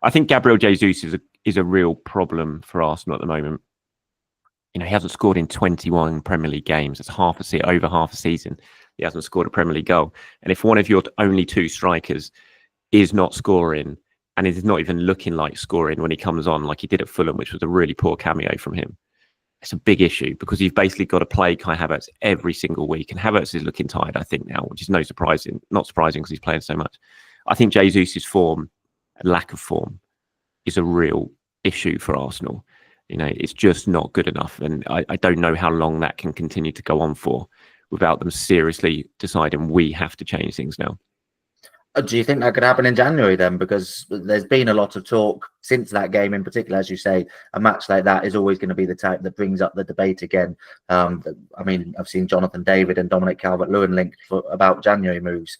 I think Gabriel Jesus is a real problem for Arsenal at the moment. He hasn't scored in 21 Premier League games. That's over half a season. He hasn't scored a Premier League goal. And if one of your only two strikers is not scoring and is not even looking like scoring when he comes on, like he did at Fulham, which was a really poor cameo from him, it's a big issue because you've basically got to play Kai Havertz every single week. And Havertz is looking tired, I think, now, which is not surprising because he's playing so much. I think Jesus' lack of form, is a real issue for Arsenal. It's just not good enough. And I don't know how long that can continue to go on for without them seriously deciding we have to change things now. Do you think that could happen in January then? Because there's been a lot of talk since that game in particular, as you say, a match like that is always going to be the type that brings up the debate again. I mean, I've seen Jonathan David and Dominic Calvert-Lewin linked about January moves.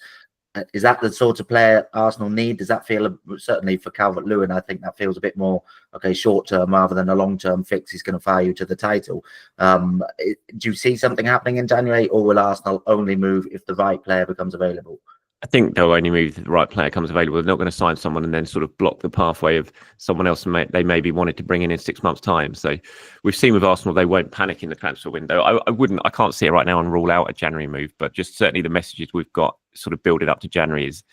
Is that the sort of player Arsenal need? Does that feel, certainly for Calvert-Lewin, I think that feels a bit more, okay, short-term rather than a long-term fix. He's going to fire you to the title. Do you see something happening in January, or will Arsenal only move if the right player becomes available? I think they'll only move if the right player comes available. They're not going to sign someone and then sort of block the pathway of someone else they maybe wanted to bring in 6 months' time. So we've seen with Arsenal, they won't panic in the transfer window. I can't see it right now and rule out a January move, but just certainly the messages we've got sort of building up to January is,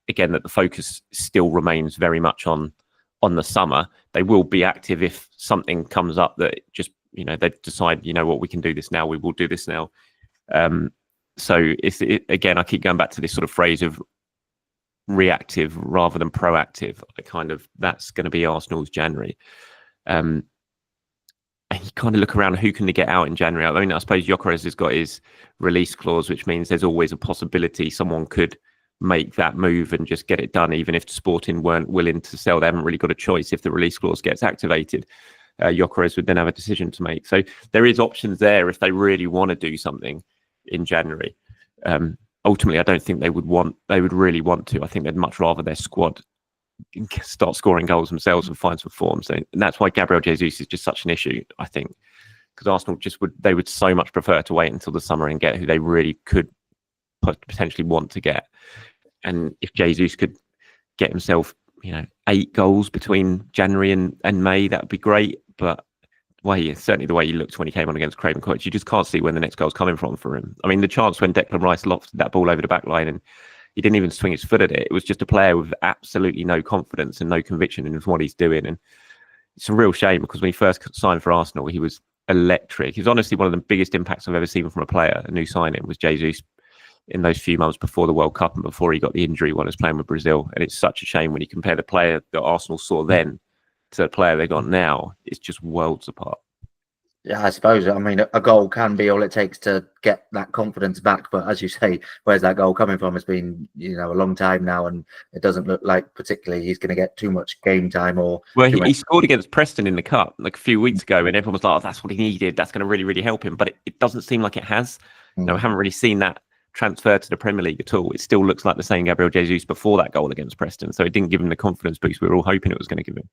again, that the focus still remains very much on the summer. They will be active if something comes up that just, they decide, what, we can do this now, we will do this now. So again, I keep going back to this sort of phrase of reactive rather than proactive. That's going to be Arsenal's January. And you kind of look around, who can they get out in January? I mean, I suppose Gyökeres has got his release clause, which means there's always a possibility someone could make that move and just get it done, even if Sporting weren't willing to sell. They haven't really got a choice. If the release clause gets activated, Gyökeres would then have a decision to make. So there is options there if they really want to do something in January. Ultimately, I don't think they would really want to. I think they'd much rather their squad start scoring goals themselves and find some form. So, and that's why Gabriel Jesus is just such an issue, I think, because Arsenal they would so much prefer to wait until the summer and get who they really could potentially want to get. And if Jesus could get himself, 8 goals between January and May, that would be great. But certainly the way he looked when he came on against Craven Cottage, you just can't see when the next goal's coming from for him. I mean, the chance when Declan Rice lofted that ball over the back line and he didn't even swing his foot at it. It was just a player with absolutely no confidence and no conviction in what he's doing. And it's a real shame because when he first signed for Arsenal, he was electric. He was honestly one of the biggest impacts I've ever seen from a player. A new signing was Jesus in those few months before the World Cup and before he got the injury when he was playing with Brazil. And it's such a shame when you compare the player that Arsenal saw then to the player they got now. It's just worlds apart. Yeah, I suppose. I mean, a goal can be all it takes to get that confidence back. But as you say, where's that goal coming from? It's been, a long time now, and it doesn't look like particularly he's going to get too much game time. He scored against Preston in the Cup like a few weeks ago, and everyone was like, "Oh, that's what he needed. That's going to really, really help him." But it doesn't seem like it has. I haven't really seen that transfer to the Premier League at all. It still looks like the same Gabriel Jesus before that goal against Preston. So it didn't give him the confidence boost we were all hoping it was going to give him.